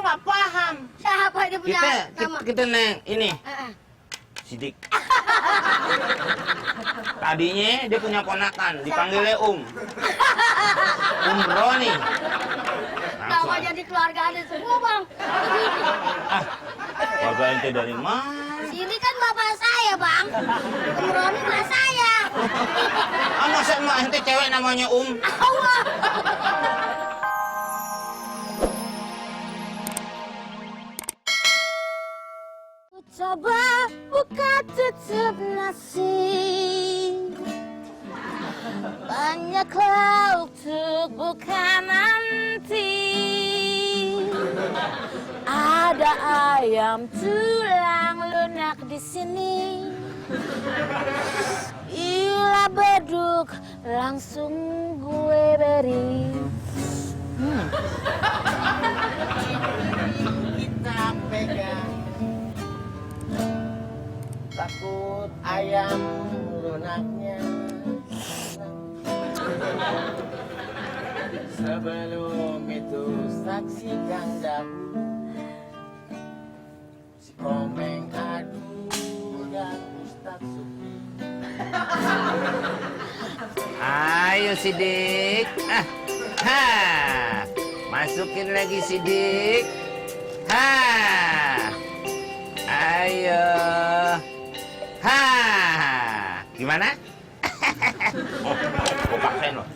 nggak paham. Siapa dia punya nama? Kita neng ini Sidik. Tadinya dia punya ponakan, dipanggilnya Roni. Nama jadi keluarga ada semua, Bang. Keluarga ente dari mana? Sini kan bapak saya, Bang. Roni mas saya. Masa emak ente cewek namanya Allah. Coba buka tutup nasi, banyak lauk untuk buka nanti. Ada ayam tulang lunak di sini. Bila beduk langsung gue beri. Kita pegang, takut ayam lunaknya. Sebelum itu saksikan dahulu si Komeng Adu dan Ustadz Supri. Ayo Sidik. Masukin lagi Sidik. Ayo. Gimana? Gua paksain loh.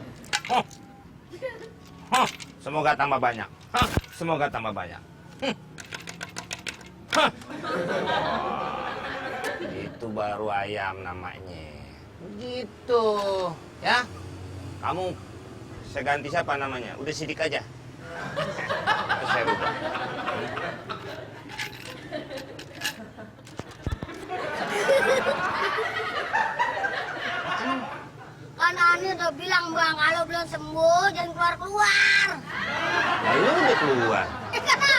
Semoga tambah banyak. Semoga tambah banyak. Itu baru ayam namanya. Gitu. Ya. Kamu saya ganti siapa namanya? Udah Sidik aja. Terus saya rubah. Kan Ani udah bilang, Bang, kalau belum sembuh jangan keluar-keluar. Lalu udah keluar. Kenapa?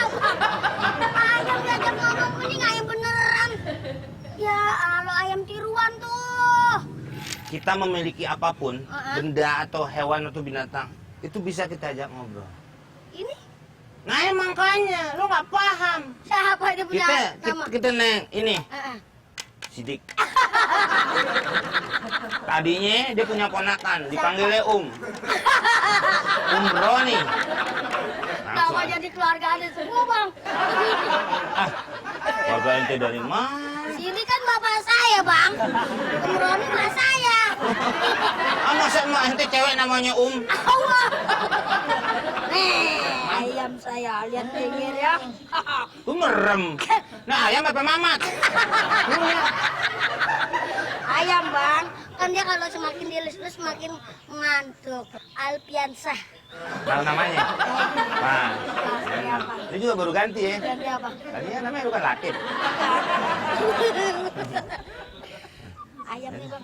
Ayam diajak ngomong mending ayam beneran. Ya, kalau ayam tiruan tuh. Kita memiliki apapun, benda atau hewan atau binatang, itu bisa kita ajak ngobrol. Ini? Nah, makanya lo nggak paham. Siapa dia punya nama? Kita neng ini Sidik. Tadinya dia punya ponakan, dipanggilnya Roni. Nama jadi keluarga ada semua, Bang. Keluarga ente dari mana? Sini kan bapak saya, Bang. Roni mas saya. Masa emak ente cewek namanya Allah. Ayam saya lihat pinggir ya. Tuh merem. Nah, ayam apa mamat? Ayam, Bang. Kan dia kalau semakin dilus-lus semakin ngantuk. Alpiansah. Tahu namanya? Nah, Siapa? dia juga baru ganti ya. Ganti apa? Tadinya namanya bukan Latif. Ayam nih, Bang.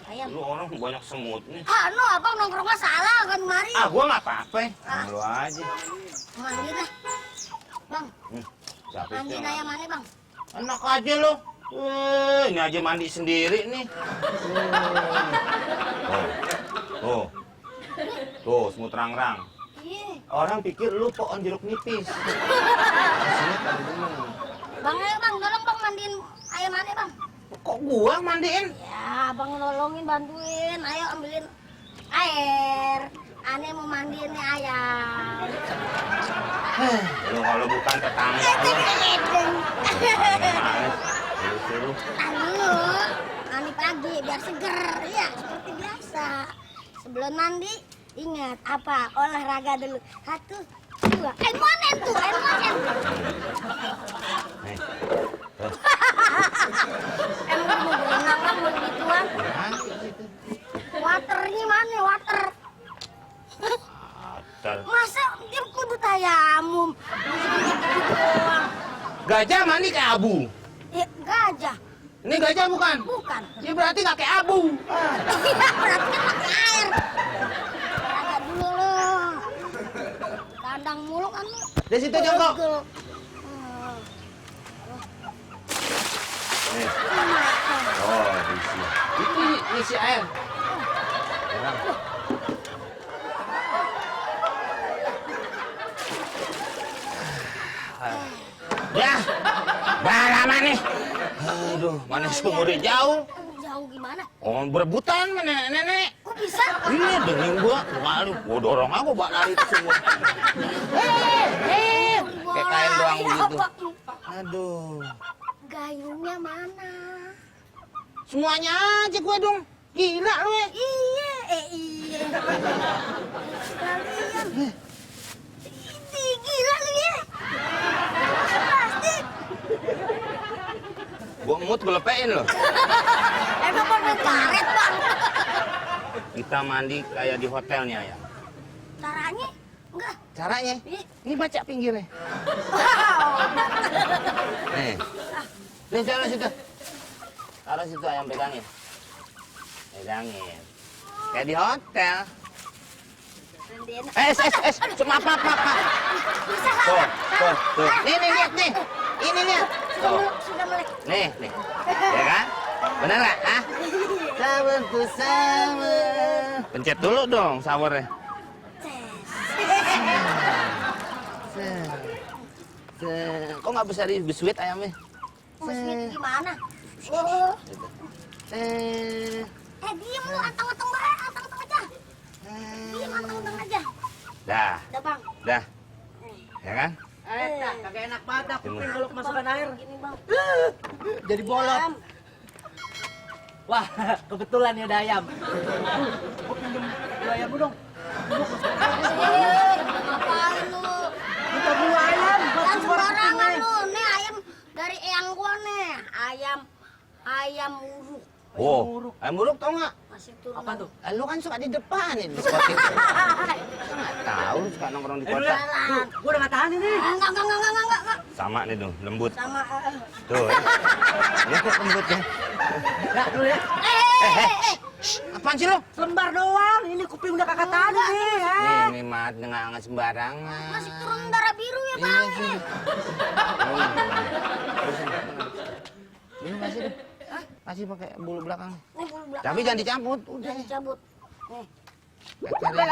Ayam. Lu orang banyak semut nih. No, Abang nongkrongnya salah kan mari. Gua nggak apa-apa. Lu aja. Mandi dah. Bang, Siapa mandiin ayam mana, Bang? Enak aja lo. Ini aja mandi sendiri nih. Tuh, semut rang-rang. Orang pikir lu pohon jeruk nipis. Bang, ayo Bang, tolong Bang mandiin ayam mana, Bang? Kok gua yang mandiin? Ya, Bang nolongin, bantuin. Ayo ambilin air. Ane mau mandiin nih ayam. Lu kalau bukan tetangga lu. Suruh. Dulu, mandi pagi biar seger. Ya, seperti biasa. Sebelum mandi, ingat apa? Olahraga dulu. 1, 2. Monen tuh, monen. Emang mau berenang Bang, mau begituan? Waternya mana, water? Masa dia kudu tayamum? Gajah mandi kayak abu. Ya, gajah. Ini gajah bukan? Bukan. Ya berarti nggak kayak abu. Iya, berarti kan pakai air. Agak dulu loh. Kandang mulu kan lu. Dari situ jongkok. Nih. Oh, diisi. Itu isi air. Ya, lama nih. Aduh, mana sumurnya jauh. Jauh gimana? Oh, berebutan sama nenek-nenek. Kok bisa? Iya, dengin gua. Waduh, gua dorong aku bak lari ke sumur. Kayak kain doang Iya, begitu. Pak. Aduh. Gayungnya mana? Semuanya aja gua dong. Gila lu ya. Iya, iya. Kalian. Gila lu ya. Plastik. Gua emut gua lepein loh. Emang permen karet, Bang. Kita mandi kayak di hotel nih ayam. Caranya? Enggak. Caranya? Ini baca pinggirnya. Nih. Nih, taruh situ. Taruh situ ayam pegangin. Pegangin. Kayak di hotel. Maaf. Tuh. Nih, lihat nih. Ini lihat. Tuh. Sudah melek. Nih. Ya kan? Benar nggak? Hah? Sawerku sawer. Pencet dulu dong sawernya. Kok nggak bisa dibisuit ayamnya? Mesinnya gimana? Oh. Diem lu, anteng-anteng aja. Diem, anteng-anteng aja. Dah, Udah, Bang. dah. Ya kan? Kagak enak banget dah kuping kalau kemasukan air. Gini, Bang. Jadi bolot. Wah, kebetulan ya ada ayam. Gua pinjem dua ayam dong. Ngapain lu? Minta dua ayam. Jangan sembarangan lu. Nih ayam dari eyang gua nih. Ayam uruk. Oh, ayam buruk tau nggak? Masih turun. Apa tuh? Lu kan suka di depan nih, di spot itu. Nggak tahu lu suka nongkrong di kota. Gua udah nggak tahan ini. Enggak. Sama nih tuh, lembut. Sama. Tuh. Lihat tuh lembutnya. Ya, dulu ya. Apaan sih lu? Selembar doang. Ini kuping udah kagak tahan nih. Ini mat nggak sembarangan. Masih turun darah biru ya, Iya Bang. sih. Ini masih deh. Masih pakai bulu belakang. Nih, bulu belakang. Tapi jangan dicabut, udah. Jangan dicabut. Nih. Kecarin.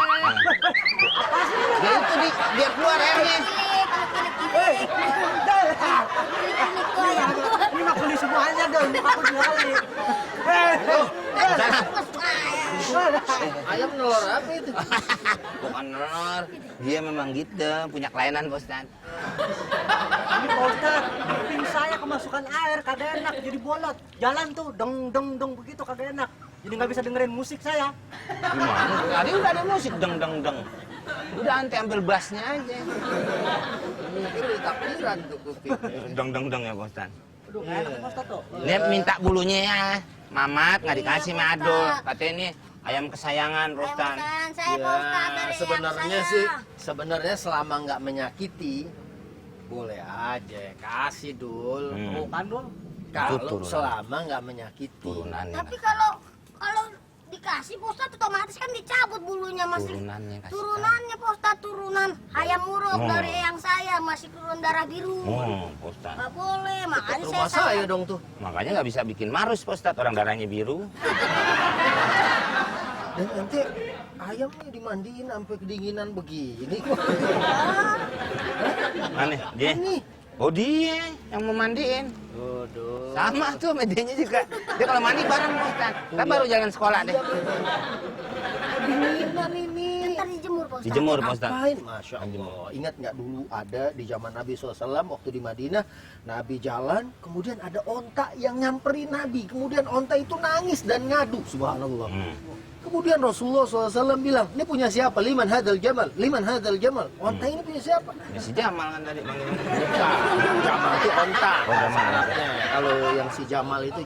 Ya itu biar keluar airnya. Ini mah beli semuanya dong. Aku jualin. Ayam nelor apa itu? Bukan nelor. Dia memang gitu, punya kelainan Pak Ustadz. Ini Pak Ustadz, kuping saya kemasukan air, kagak enak, jadi bolot. Jalan tuh, deng begitu kagak enak. Jadi nggak bisa dengerin musik saya. Gimana? Tadi udah ada musik deng. Udah anti ambil bassnya aja. Mungkin di takbiran tuh kuping. Deng ya Pak Ustadz. Aduh, nggak enak Pak Ustadz tuh. Dia minta bulunya ya. Mamat nggak dikasih sama Adul. Katanya ini ayam kesayangan Pak Ustadz. Ayam saya Pak Ustadz dari eyang sebenarnya saya. sih, sebenarnya selama nggak menyakiti, boleh aja kasih dul. Bukan dong. Kalau turunan. selama nggak menyakiti. Turunannya. Tapi kalau dikasih Pak Ustadz otomatis kan dicabut bulunya masih. Turunannya kasih. Turunannya Pak Ustadz, turunan ayam uruk Oh. dari eyang saya masih turun darah biru. Oh, Pak Ustadz. Nggak boleh, makanya Dekat saya rumah saya dong tuh. Makanya nggak bisa bikin marus Pak Ustadz. Orang darahnya biru. Dan nanti ayamnya dimandiin sampai kedinginan begini. Mana? Dia? Ini. Oh dia yang memandiin. Aduh. Sama tuh medianya juga. Dia kalau mandi bareng Pak Ustadz. Kita baru jalan sekolah deh. Kedinginan ini. ntar dijemur Pak Ustadz. Dijemur Pak Ustadz. Ngapain? Masya Allah. Ingat nggak dulu ada di zaman Nabi SAW waktu di Madinah, Nabi jalan, kemudian ada onta yang nyamperin Nabi. Kemudian onta itu nangis dan ngadu. Subhanallah. Kemudian Rasulullah SAW bilang, ini punya siapa? Liman hadal jamal. Liman hadal jamal. Onta ini punya siapa? Ya si Jamal kan tadi manggil. Jamal itu onta. Oh, Jamal. Arabnya. Kalau yang si Jamal itu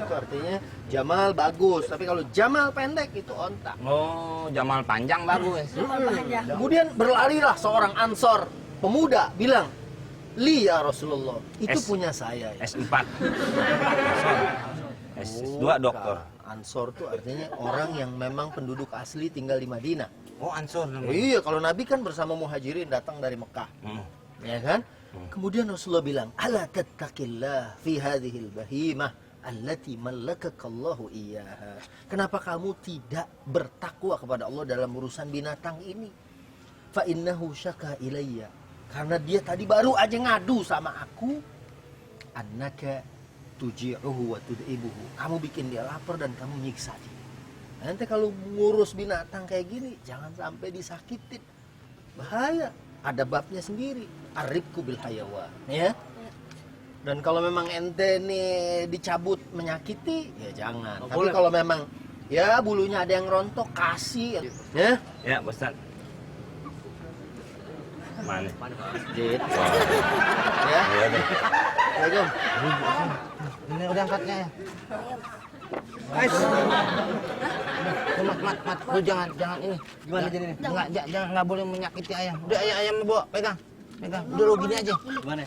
artinya Jamal bagus. Tapi kalau Jamal pendek itu onta. Oh, Jamal panjang bagus. Kemudian berlarilah seorang ansor pemuda bilang, Li ya Rasulullah, itu punya saya. Ya. S4. S2 dokter. Ansor itu artinya orang yang memang penduduk asli tinggal di Madinah. Oh, Ansor namanya. Iya, kalau Nabi kan bersama Muhajirin datang dari Mekah. Ya kan? Kemudian Rasulullah bilang, "Ala tattaqillah fi hadhil bahimah allati mallakakallahu iyyaha." Kenapa kamu tidak bertakwa kepada Allah dalam urusan binatang ini? Fa innahu syaka ilayya Karena dia tadi baru aja ngadu sama aku. Annaka tuji'uhu wa tud'ibuhu. Kamu bikin dia lapar dan kamu nyiksa dia. Nanti kalau ngurus binatang kayak gini, jangan sampai disakitin. Bahaya. Ada babnya sendiri. Arifku bil hayawan. Ya. Dan kalau memang ente nih dicabut menyakiti, ya jangan. Oh, tapi boleh. kalau memang ya bulunya ada yang rontok, kasih. Ya. Ya, Pak Ustadz. Mana? Gitu. Ya. Ya udah. Assalamualaikum. Ini udah angkatnya ya. Mat, lu jangan ini. Gimana jadi nih? Nggak boleh menyakiti ayam. Udah ayam bawa, pegang. Udah lu gini aja. Gimana?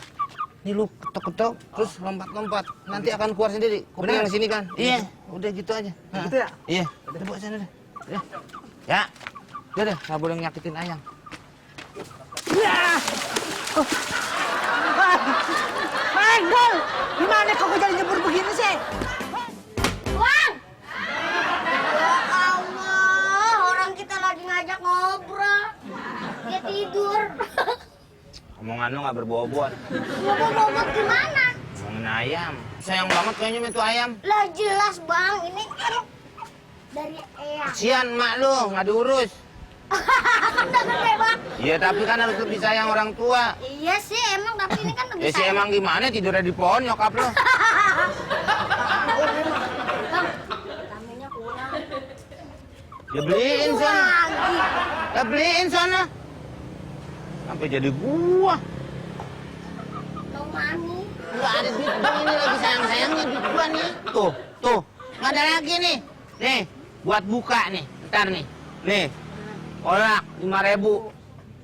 Ini lu ketok-ketok, terus lompat-lompat. Nanti akan keluar sendiri. Kuping yang sini kan? Iya. Udah gitu aja. Gitu ya? Iya. Udah bawa sana deh. Ya. Ya. Udah deh, nggak boleh nyakitin ayam. Gol! Gimana kok jadi nyebur begini sih? Bang! Ya Allah, orang kita lagi ngajak ngobrol. Dia tidur. Omongan lu nggak berbobot. Ngomong-ngomong gimana? Ngomongin ayam. Sayang banget kayaknya itu ayam. Lah jelas bang, ini kan dari Eyang. Kasian mak lu, nggak diurus. Kan udah gede bang. Iya, tapi kan harus lebih sayang orang tua. Iya sih emang, tapi ini kan lebih Ya sih emang gimana tidurnya di pohon nyokap lo. Bang, vitaminnya kurang. Ya beliin sana. Lagi. Ya beliin sana. Sampai jadi gua. No money. Nggak ada duit bang, ini lagi sayang-sayangnya duit gua nih. Tuh. Nggak ada lagi nih. Nih, buat buka nih. Ntar nih. Nih. Kolak 5.000.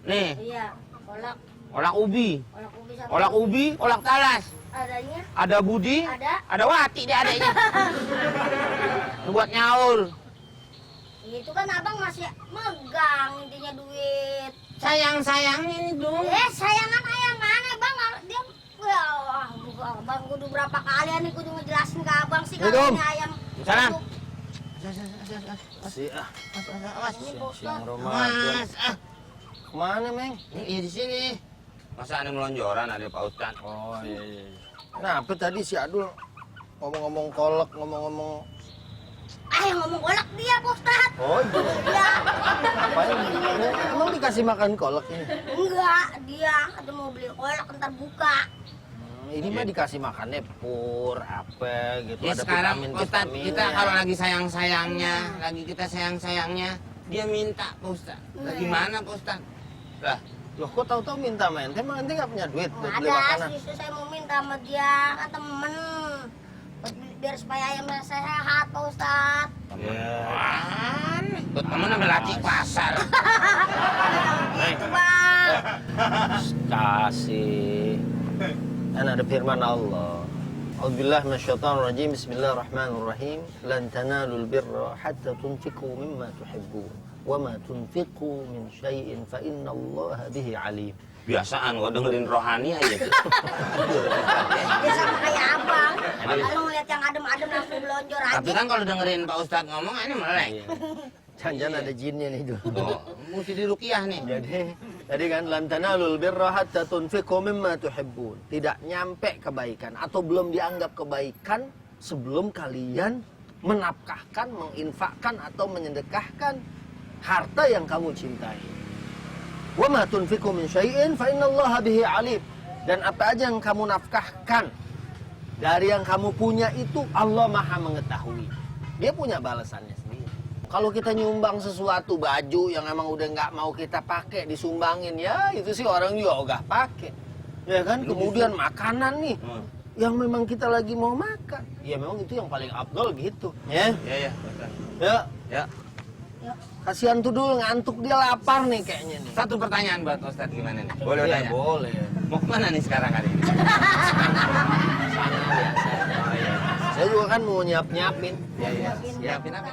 Nih, Iya, kolak. kolak ubi. Kolak ubi satu. Kolak ubi, kolak talas. Adanya. Ada Budi, Ada. Wati dia adanya. Buat nyaur. Itu kan abang masih megang intinya duit. Sayang-sayangnya ini dong. Sayangan ayam mana bang? Dia ya Allah, bang kudu berapa kali nih kudu ngejelasin ke abang sih kalau Assalamualaikum. ini ayam. Salam. Si ah, Ini siang bosnya. Ramadan. Mas, Kemana, Meng? ini di sini. Masa ada melonjoran ada Pak Ustadz? Oh iya. Kenapa tadi si Adul ngomong-ngomong kolak, ngomong-ngomong Yang ngomong kolak dia Pak Ustadz. oh iya. Dia Ngapain? Emang dikasih makan kolak ini? enggak, dia ada mau beli kolak ntar buka. Ini mah dikasih makannya pur, apa gitu. Ya ada sekarang Pak Ustadz, vitamin-vitaminnya. kita kalau lagi sayang-sayangnya, kita sayang-sayangnya, dia minta Pak Ustadz. Lah gimana Pak Ustadz? Lah, Loh kok tahu-tahu minta main? Emang ente nggak punya duit buat beli Ada, makanan? justru saya mau minta sama dia kan temen. Biar supaya ayamnya sehat Pak Ustadz. teman. Ikut temen ambil laki pasar. Gitu bang. Kasih. Kan ada firman Allah. A'udzubillah minasyaitonir rajim. Bismillahirrahmanirrahim. Lan tanalul birra hatta tunfiqu mimma tuhibbun. Wa ma tunfiqu min syai'in fa innallaha bihi alim. Biasaan gua dengerin rohani aja tuh. Dia sama kayak abang. Kalau ngeliat yang adem-adem langsung belonjor aja. Tapi kan kalau dengerin Pak Ustadz ngomong ini melek. Jangan-jangan ada jinnya nih tuh. Oh, mesti diruqyah nih. Jadi kan lan tanalul birra hatta tunfiqu mimma tuhibbun. Tidak nyampe kebaikan atau belum dianggap kebaikan sebelum kalian menafkahkan, menginfakkan atau menyedekahkan harta yang kamu cintai. Wa ma tunfiqu min syai'in fa innallaha bihi alim. Dan apa aja yang kamu nafkahkan dari yang kamu punya itu Allah Maha mengetahui. Dia punya balasannya sendiri. Kalau kita nyumbang sesuatu baju yang emang udah nggak mau kita pakai disumbangin, ya itu sih orang juga ogah pakai. Ya kan? Kemudian makanan nih yang memang kita lagi mau makan. Ya memang itu yang paling afdol gitu. Ya. Ya, Pak Ustadz. Ya. Ya. Kasihan tuh dulu ngantuk, dia lapar nih kayaknya nih. Satu pertanyaan buat Ustadz gimana nih? Boleh Ya, tanya? boleh. Mau kemana nih sekarang hari ini? Saya juga kan mau nyiapin. Ya, ya. Siapin apa?